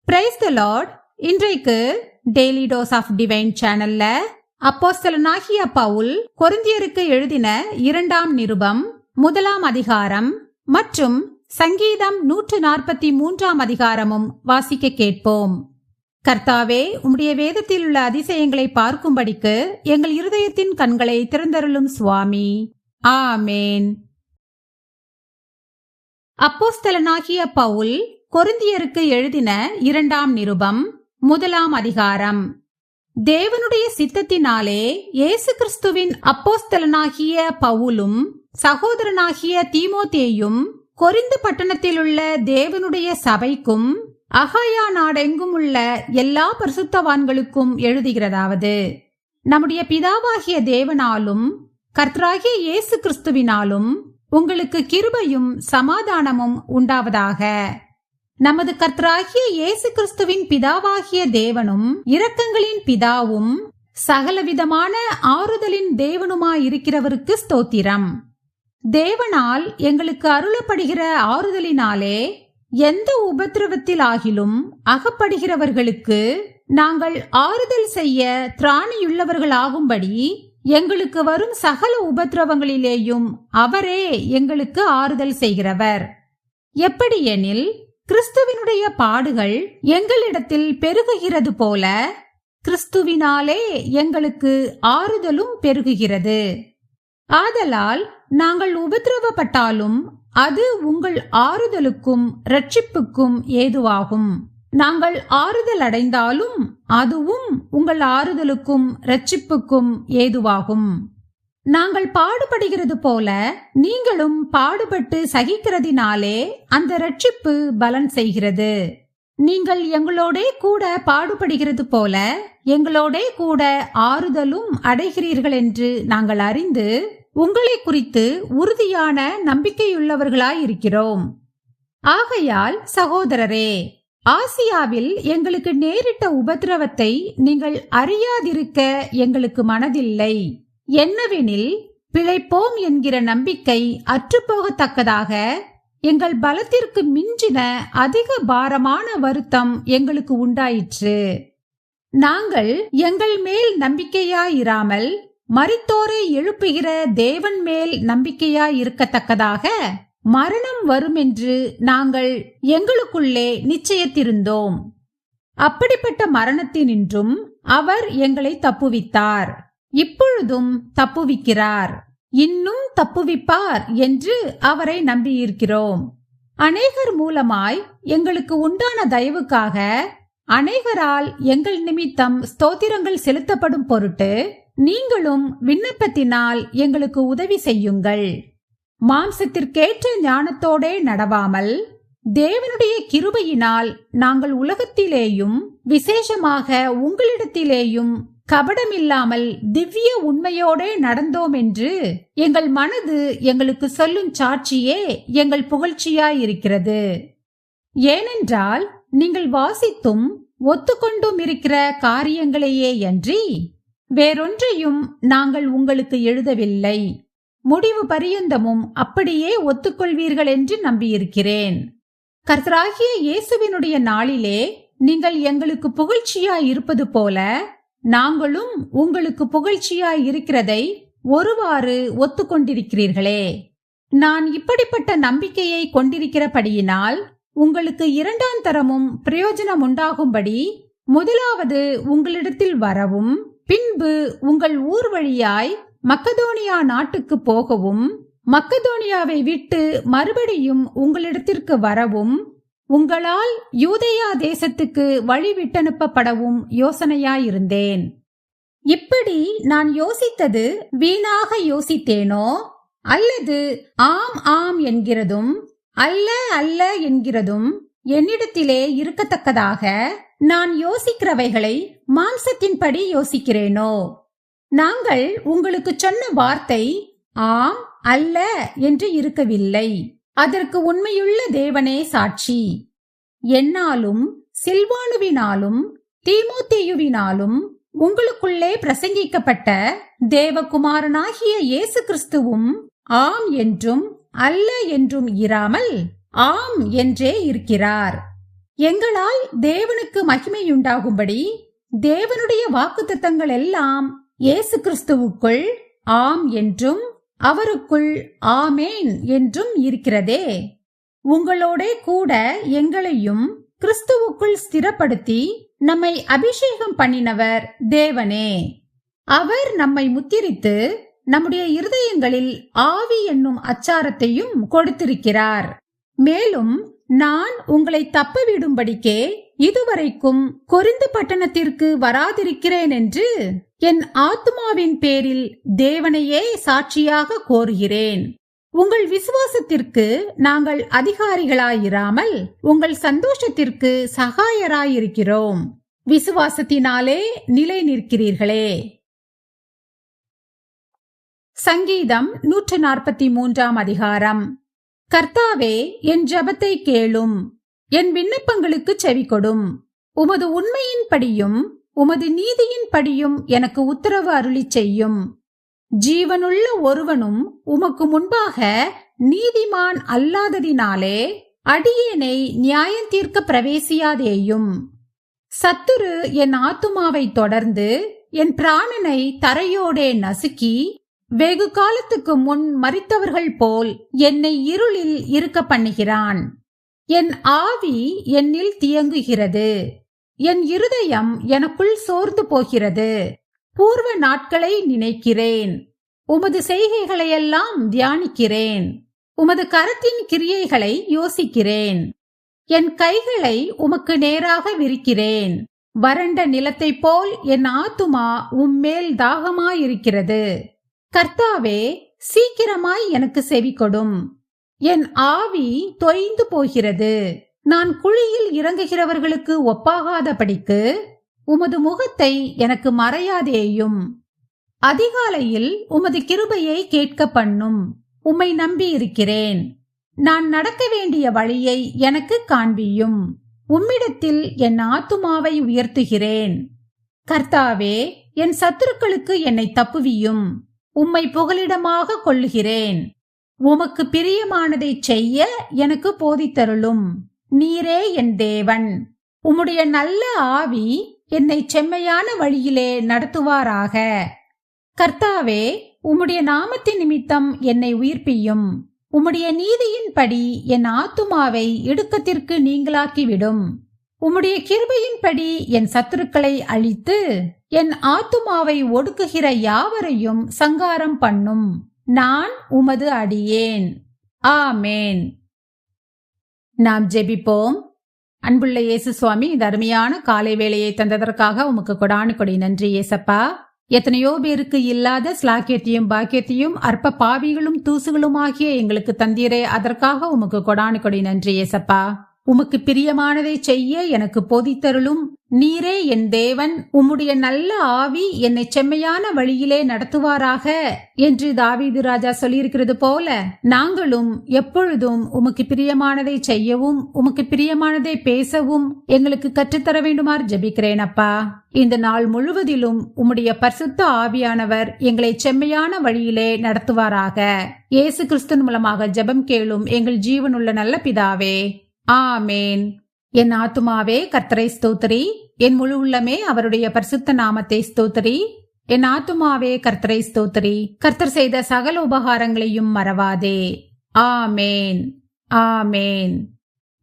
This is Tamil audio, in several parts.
Praise the Lord. இன்றைக்கு டெய்லி டோஸ் ஆஃப் டிவைன் சேனல்ல அப்போஸ்தலனாகிய பவுல் கொரிந்தியருக்கு எழுதின 2ஆம் நிருபம் 1ஆம் அதிகாரம் மற்றும் சங்கீதம் 143ஆம் அதிகாரமும் வாசிக்க கேட்போம். கர்த்தாவே, உம்முடைய வேதத்தில் உள்ள அதிசயங்களை பார்க்கும்படிக்கு எங்கள் இருதயத்தின் கண்களை திறந்தருளும் சுவாமி. ஆமேன். அப்போஸ்தலனாகிய பவுல் கொரிந்தியருக்கு எழுதின 2ஆம் நிருபம் 1ஆம் அதிகாரம். தேவனுடைய சித்தத்தினாலே இயேசு கிறிஸ்துவின் அப்போஸ்தலனாகிய பவுலும் சகோதரனாகிய தீமோத்தேயும் கொரிந்து பட்டணத்திலுள்ள தேவனுடைய சபைக்கும் அகாயா நாடெங்கும் உள்ள எல்லா பரிசுத்தவான்களுக்கும் எழுதுகிறதாவது: நம்முடைய பிதாவாகிய தேவனாலும் கர்த்தராகிய இயேசு கிறிஸ்துவினாலும் உங்களுக்கு கிருபையும் சமாதானமும் உண்டாவதாக. நமது கர்த்தராகிய இயேசு கிறிஸ்துவின் பிதாவாகிய தேவனும் இரக்கங்களின் பிதாவும் சகலவிதமான ஆறுதலின் தேவனுமாயிருக்கிறவருக்கு ஸ்தோத்திரம். தேவனால் எங்களுக்கு அருளப்படுகிற ஆறுதலினாலே எந்த உபத்திரவத்தில் ஆகிலும் அகப்படுகிறவர்களுக்கு நாங்கள் ஆறுதல் செய்ய திராணியுள்ளவர்களாகும்படி எங்களுக்கு வரும் சகல உபத்திரவங்களிலேயும் அவரே எங்களுக்கு ஆறுதல் செய்கிறவர். எப்படியெனில், கிறிஸ்துவினுடைய பாடுகள் எங்களிடத்தில் பெருகுகிறது போல கிறிஸ்துவினாலே எங்களுக்கு ஆறுதலும் பெருகுகிறது. ஆதலால் நாங்கள் உபத்திரவப்பட்டாலும் அது உங்கள் ஆறுதலுக்கும் இரட்சிப்புக்கும் ஏதுவாகும். நாங்கள் ஆறுதல் அடைந்தாலும் அதுவும் உங்கள் ஆறுதலுக்கும் இரட்சிப்புக்கும் ஏதுவாகும். நாங்கள் பாடுபடுகிறது போல நீங்களும் பாடுபட்டு சகிக்கிறதினாலே அந்த இரட்சிப்பு பலன் செய்கிறது. நீங்கள் எங்களோடே கூட பாடுபடுகிறது போல எங்களோடே கூட ஆறுதலும் அடைகிறீர்கள் என்று நாங்கள் அறிந்து உங்களை குறித்து உறுதியான நம்பிக்கையுள்ளவர்களாயிருக்கிறோம். ஆகையால் சகோதரரே, ஆசியாவில் எங்களுக்கு நேரிட்ட உபத்திரவத்தை நீங்கள் அறியாதிருக்க எங்களுக்கு மனதில்லை. என்னவெனில், பிழைப்போம் என்கிற நம்பிக்கை அற்றுப்போகத்தக்கதாக எங்கள் பலத்திற்கு மிஞ்சின அதிக பாரமான வருத்தம் எங்களுக்கு உண்டாயிற்று. நாங்கள் எங்கள் மேல் நம்பிக்கையாயிராமல் மரித்தோரை எழுப்புகிற தேவன் மேல் நம்பிக்கையாயிருக்கத்தக்கதாக மரணம் வருமென்று நாங்கள் எங்களுக்குள்ளே நிச்சயத்திருந்தோம். அப்படிப்பட்ட மரணத்தினின்றும் அவர் எங்களை தப்புவித்தார். இப்பொழுதும் தப்புவிக்கிறார், இன்னும் தப்புவிப்பார் என்று அவரை நம்பியிருக்கிறோம். அநேகர் மூலமாய் எங்களுக்கு உண்டான தயவுக்காக அநேகரால் எங்கள் நிமித்தம் ஸ்தோத்திரங்கள் செலுத்தப்படும் பொருட்டு நீங்களும் விண்ணப்பத்தினால் எங்களுக்கு உதவி செய்யுங்கள். மாம்சத்திற்கேற்ற ஞானத்தோடே நடவாமல் தேவனுடைய கிருபையினால் நாங்கள் உலகத்திலேயும் விசேஷமாக உங்களிடத்திலேயும் கபடமில்லாமல் திவ்ய உண்மையோடே நடந்தோம் என்று எங்கள் மனது எங்களுக்கு சொல்லும் சாட்சியே எங்கள் புகழ்ச்சியாயிருக்கிறது. ஏனென்றால் நீங்கள் வாசித்தும் ஒத்துக்கொண்டும் இருக்கிற காரியங்களையே அன்றி வேறொன்றையும் நாங்கள் உங்களுக்கு எழுதவில்லை. முடிவு பரியந்தமும் அப்படியே ஒத்துக்கொள்வீர்கள் என்று நம்பியிருக்கிறேன். கர்த்தராகிய இயேசுவினுடைய நாளிலே நீங்கள் எங்களுக்கு புகழ்ச்சியாயிருப்பது போல நாங்களும் உங்களுக்கு புகழ்ச்சியாயிருக்கிறதை ஒருவாறு ஒத்துக்கொண்டிருக்கிறீர்களே. நான் இப்படிப்பட்ட நம்பிக்கையை கொண்டிருக்கிறபடியினால் உங்களுக்கு 2ஆம் தரமும் பிரயோஜனம் உண்டாகும்படி முதலாவது உங்களிடத்தில் வரவும், பின்பு உங்கள் ஊர் வழியாய் மக்கதோனியா நாட்டுக்கு போகவும், மக்கதோனியாவை விட்டு மறுபடியும் உங்களிடத்திற்கு வரவும், உங்களால் யூதேயா தேசத்துக்கு வழி விட்டனுப்பப்படவும் யோசனையாயிருந்தேன். இப்படி நான் யோசித்தது வீணாக யோசித்தேனோ, அல்லது ஆம் ஆம் என்கிறதும் அல்ல அல்ல என்கிறதும் என்னிடத்திலே இருக்கத்தக்கதாக நான் யோசிக்கிறவைகளை மாம்சத்தின்படி யோசிக்கிறேனோ? நாங்கள் உங்களுக்கு சொன்ன வார்த்தை ஆம் அல்ல என்று இருக்கவில்லை. அதற்கு உண்மையுள்ள தேவனே சாட்சி. என்னாலும் சில்வானுவினாலும் தீமோத்தேயுவினாலும் உங்களுக்குள்ளே பிரசங்கிக்கப்பட்ட தேவகுமாரனாகிய இயேசு கிறிஸ்துவும் ஆம் என்றும் அல்ல என்றும் இராமல் ஆம் என்றே இருக்கிறார். எங்களால் தேவனுக்கு மகிமையுண்டாகும்படி தேவனுடைய வாக்குத்தத்தங்கள் எல்லாம் இயேசு கிறிஸ்துவுக்குள் ஆம் என்றும் அவருக்குள் ஆமேன் என்றும் இருக்கிறதே. உங்களோடே கூட எங்களையும் கிறிஸ்துவுக்குள் ஸ்திரப்படுத்தி நம்மை அபிஷேகம் பண்ணினவர் தேவனே. அவர் நம்மை முத்திரித்து நம்முடைய இருதயங்களில் ஆவி என்னும் அச்சாரத்தையும் கொடுத்திருக்கிறார். மேலும் நான் உங்களை தப்பவிடும்படிக்கே இதுவரைக்கும் கொரிந்து பட்டணத்திற்கு வராதிருக்கிறேன் என்று என் ஆத்துமாவின் பேரில் தேவனையே சாட்சியாக கோருகிறேன். உங்கள் விசுவாசத்திற்கு நாங்கள் அதிகாரிகளாயிராமல் உங்கள் சந்தோஷத்திற்கு சகாயராயிருக்கிறோம். விசுவாசத்தினாலே நிலை நிற்கிறீர்களே. சங்கீதம் 143 அதிகாரம். கர்த்தாவே, என் ஜெபத்தை கேளும், என் விண்ணப்பங்களுக்கு செவிகொடும். உமது உண்மையின்படியும் உமது நீதியின்படியும் எனக்கு உத்தரவு அருளிச் செய்யும். ஜீவனுள்ள ஒருவனும் உமக்கு முன்பாக நீதிமான் அல்லாததினாலே அடியேனை நியாயம் தீர்க்க பிரவேசியாதேயும். சத்துரு என் ஆத்துமாவை தொடர்ந்து என் பிராணனை தரையோடே நசுக்கி வெகு காலத்துக்கு முன் மரித்தவர்கள் போல் என்னை இருளில் இருக்க பண்ணுகிறான். என் ஆவி என்னில் தியங்குகிறது, என் இருதயம் எனக்குள் சோர்ந்து போகிறது. பூர்வ நாட்களை நினைக்கிறேன், உமது செய்கைகளையெல்லாம் தியானிக்கிறேன், உமது கரத்தின் கிரியைகளை யோசிக்கிறேன். என் கைகளை உமக்கு நேராக விரிக்கிறேன். வறண்ட நிலத்தை போல் என் ஆத்துமா உம்மேல் தாகமாயிருக்கிறது. கர்த்தாவே, சீக்கிரமாய் எனக்கு செவி கொடும். என் ஆவி தொய்ந்து போகிறது. நான் குழியில் இறங்குகிறவர்களுக்கு ஒப்பாகாதபடிக்கு உமது முகத்தை எனக்கு மறையாதேயும். அதிகாலையில் உமது கிருபையை கேட்க பண்ணும். உம்மை நம்பி இருக்கிறேன். நான் நடக்க வேண்டிய வழியை எனக்கு காண்பியும். உம்மிடத்தில் என் ஆத்துமாவை உயர்த்துகிறேன். கர்த்தாவே, என் சத்துருக்களுக்கு என்னை தப்புவியும். உம்மை புகலிடமாக கொள்ளுகிறேன். உமக்கு பிரியமானதை செய்ய எனக்கு போதித்தருளும். நீரே என் தேவன். உம்முடைய நல்ல ஆவி என்னை செம்மையான வழியிலே நடத்துவாராக. கர்த்தாவே, உம்முடைய நாமத்தின் நிமித்தம் என்னை உயிர்ப்பியும். உம்முடைய நீதியின்படி என் ஆத்துமாவை இடுக்கத்திற்கு நீங்களாக்கிவிடும். உம்முடைய கிருபையின்படி என் சத்துருக்களை அழித்து என் ஆத்துமாவை ஒடுக்குகிற யாவரையும் சங்காரம் பண்ணும். நான் உமது அடியேன். ஆமேன். நாம் ஜெபிப்போம். அன்புள்ள இயேசு சுவாமி, இந்த அருமையான காலை வேளையை தந்ததற்காக உமக்கு கொடானு கொடி நன்றி ஏசப்பா. எத்தனையோ பேருக்கு இல்லாத ஸ்லாக்கியத்தையும் பாக்கியத்தையும் அற்ப பாவிகளும் தூசுகளுமாகிய எங்களுக்கு தந்தீரே, அதற்காக உமக்கு கொடானு கொடி நன்றி ஏசப்பா. உமக்கு பிரியமானதை செய்ய எனக்கு போதித்தருளும். நீரே என் தேவன். உம்முடைய நல்ல ஆவி என்னை செம்மையான வழியிலே நடத்துவாராக என்று தாவீது ராஜா சொல்லியிருக்கிறது போல நாங்களும் எப்பொழுதும் உமக்கு பிரியமானதை செய்யவும் உமக்கு பிரியமானதை பேசவும் எங்களுக்கு கற்றுத்தர வேண்டுமாறு ஜெபிக்கிறேன் அப்பா. இந்த நாள் முழுவதிலும் உம்முடைய பரிசுத்த ஆவியானவர் எங்களை செம்மையான வழியிலே நடத்துவாராக. இயேசு கிறிஸ்துவின் மூலமாக ஜெபம் கேளும் எங்கள் ஜீவனுள்ள நல்ல பிதாவே. ஆமேன். என் ஆத்துமாவே கர்த்தரை ஸ்தோத்திரி, என் முழு உள்ளமே அவருடைய பரிசுத்த நாமத்தை ஸ்தோத்திரி. என் ஆத்துமாவே கர்த்தரை ஸ்தோத்திரி, கர்த்தர் செய்த சகல உபகாரங்களையும் மறவாதே. ஆமேன், ஆமேன்.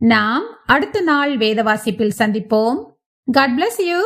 நாம் அடுத்த நாள் வேத வாசிப்பில் சந்திப்போம். God bless you.